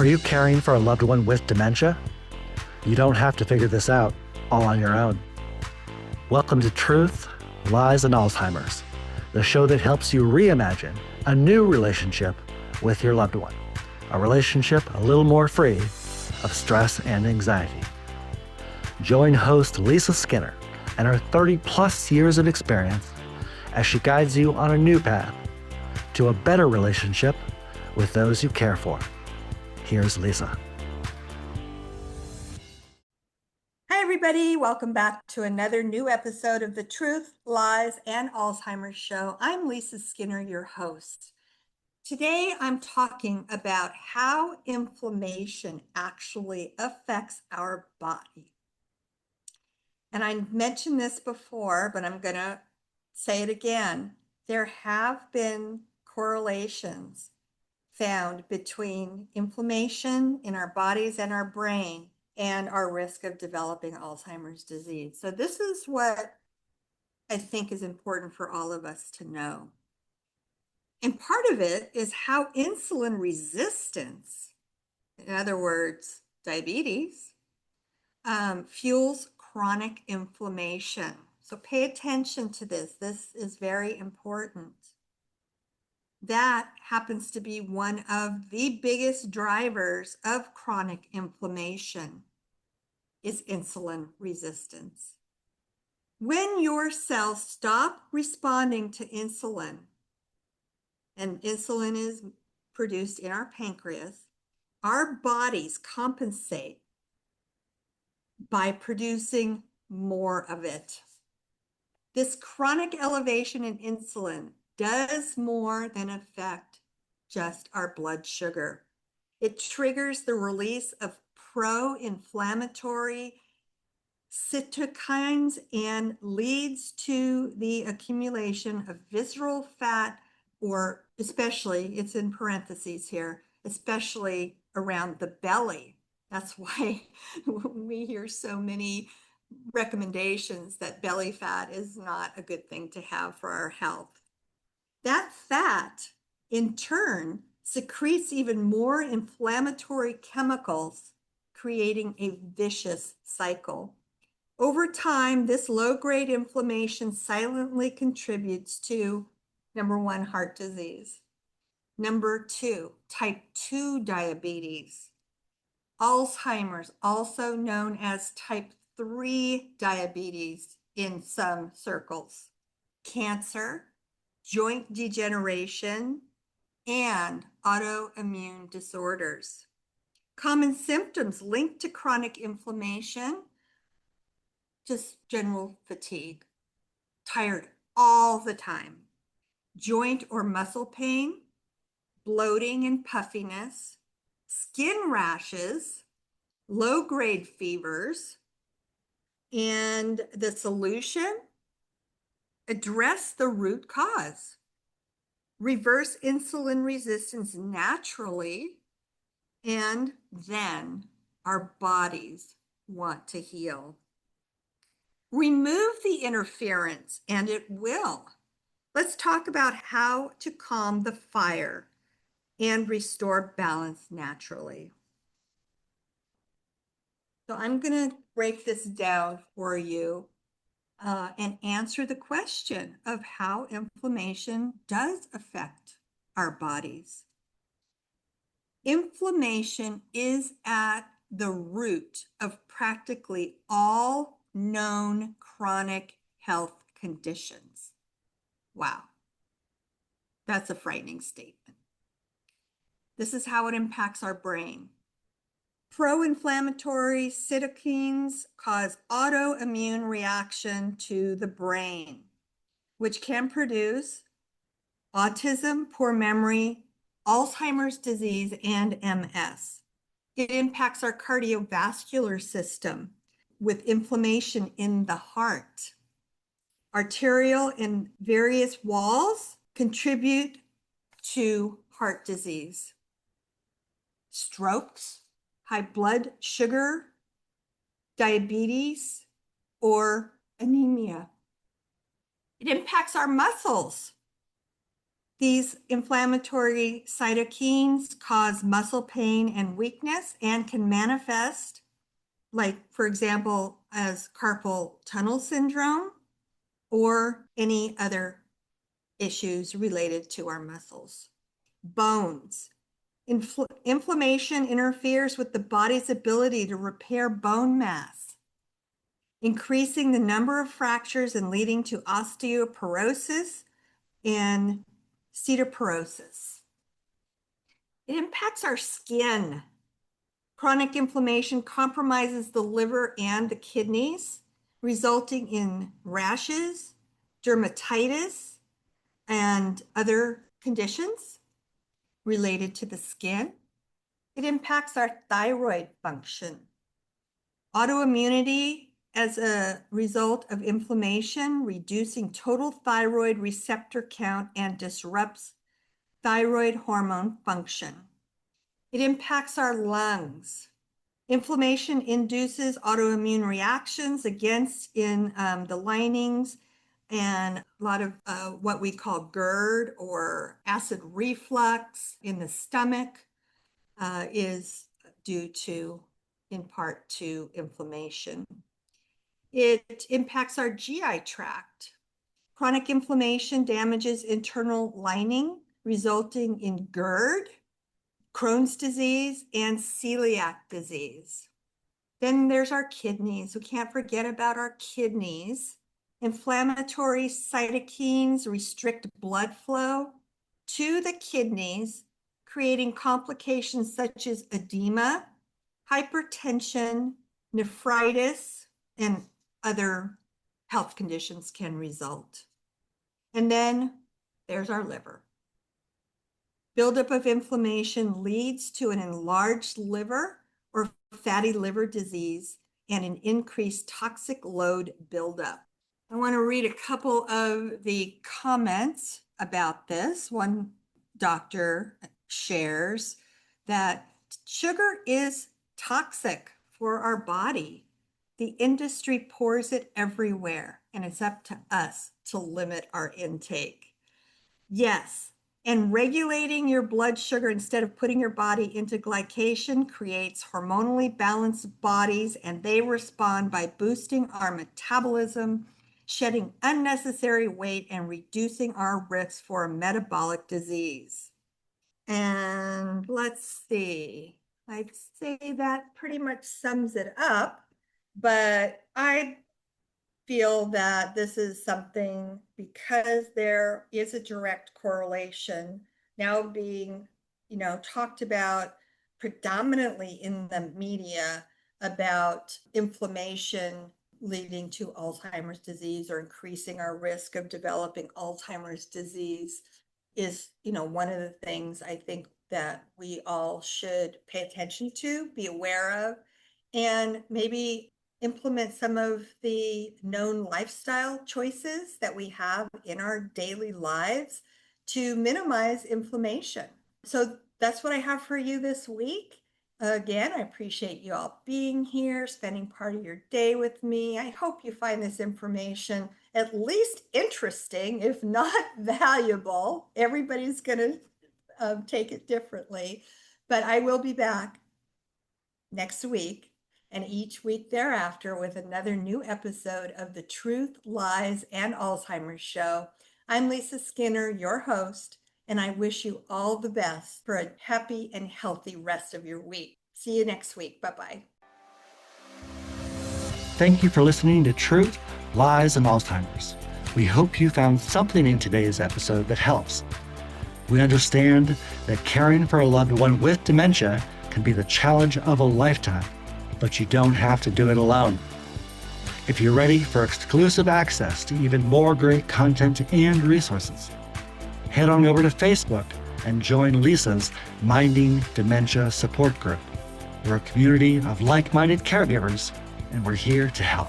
Are you caring for a loved one with dementia? You don't have to figure this out all on your own. Welcome to Truth, Lies, and Alzheimer's, the show that helps you reimagine a new relationship with your loved one, a relationship a little more free of stress and anxiety. Join host Lisa Skinner and her 30-plus years of experience as she guides you on a new path to a better relationship with those you care for. Here's Lisa. Hi, everybody. Welcome back to another new episode of the Truth, Lies, and Alzheimer's Show. I'm Lisa Skinner, your host. Today, I'm talking about how inflammation actually affects our body. And I mentioned this before, but I'm going to say it again. There have been correlations found between inflammation in our bodies and our brain and our risk of developing Alzheimer's disease. So this is what I think is important for all of us to know. And part of it is how insulin resistance, in other words, diabetes, fuels chronic inflammation. So pay attention to this. This is very important. That happens to be one of the biggest drivers of chronic inflammation is insulin resistance. When your cells stop responding to insulin, and insulin is produced in our pancreas, our bodies compensate by producing more of it. This chronic elevation in insulin does more than affect just our blood sugar. It triggers the release of pro-inflammatory cytokines and leads to the accumulation of visceral fat, or especially, it's in parentheses here, especially around the belly. That's why we hear so many recommendations that belly fat is not a good thing to have for our health. That fat, in turn, secretes even more inflammatory chemicals, creating a vicious cycle. Over time, this low-grade inflammation silently contributes to, number one, heart disease. Number two, type 2 diabetes. Alzheimer's, also known as type 3 diabetes in some circles. Cancer, joint degeneration, and autoimmune disorders. Common symptoms linked to chronic inflammation, just general fatigue, tired all the time, joint or muscle pain, bloating and puffiness, skin rashes, low-grade fevers, and the solution: address the root cause. Reverse insulin resistance naturally, and then our bodies want to heal. Remove the interference, and it will. Let's talk about how to calm the fire and restore balance naturally. So I'm going to break this down for you and answer the question of how inflammation does affect our bodies. Inflammation is at the root of practically all known chronic health conditions. Wow, that's a frightening statement. This is how it impacts our brain. Pro-inflammatory cytokines cause autoimmune reaction to the brain, which can produce autism, poor memory, Alzheimer's disease, and MS. It impacts our cardiovascular system with inflammation in the heart. Arterial and various walls contribute to heart disease, strokes, high blood sugar, diabetes, or anemia. It impacts our muscles, These inflammatory cytokines cause muscle pain and weakness and can manifest, like, for example, as carpal tunnel syndrome or any other issues related to our muscles. Bones. Inflammation interferes with the body's ability to repair bone mass, increasing the number of fractures and leading to osteoporosis and osteoporosis. It impacts our skin. Chronic inflammation compromises the liver and the kidneys, resulting in rashes, dermatitis, and other conditions related to the skin. It impacts our thyroid function. Autoimmunity as a result of inflammation, reducing total thyroid receptor count and disrupts thyroid hormone function. It impacts our lungs. Inflammation induces autoimmune reactions in the linings, and a lot of what we call GERD or acid reflux in the stomach is due to, in part, to inflammation. It impacts our GI tract. Chronic inflammation damages internal lining, resulting in GERD, Crohn's disease, and celiac disease. Then there's our kidneys. We can't forget about our kidneys. Inflammatory cytokines restrict blood flow to the kidneys, creating complications such as edema, hypertension, nephritis, and other health conditions can result. And then there's our liver. Buildup of inflammation leads to an enlarged liver or fatty liver disease and an increased toxic load buildup. I want to read a couple of the comments about this. One doctor shares that sugar is toxic for our body. The industry pours it everywhere, and it's up to us to limit our intake. Yes, and regulating your blood sugar instead of putting your body into glycation creates hormonally balanced bodies, and they respond by boosting our metabolism, shedding unnecessary weight, and reducing our risk for a metabolic disease. And let's see, I'd say that pretty much sums it up, but I feel that this is something, because there is a direct correlation now being, talked about predominantly in the media about inflammation leading to Alzheimer's disease or increasing our risk of developing Alzheimer's disease is, one of the things I think that we all should pay attention to, be aware of, and maybe implement some of the known lifestyle choices that we have in our daily lives to minimize inflammation. So that's what I have for you this week. Again, I appreciate you all being here, spending part of your day with me. I hope you find this information at least interesting, if not valuable. Everybody's going to take it differently, but I will be back next week and each week thereafter with another new episode of the Truth, Lies, and Alzheimer's Show. I'm Lisa Skinner, your host, and I wish you all the best for a happy and healthy rest of your week. See you next week. Bye-bye. Thank you for listening to Truth, Lies, and Alzheimer's. We hope you found something in today's episode that helps. We understand that caring for a loved one with dementia can be the challenge of a lifetime, but you don't have to do it alone. If you're ready for exclusive access to even more great content and resources, head on over to Facebook and join Lisa's Minding Dementia Support Group. We're a community of like-minded caregivers, and we're here to help.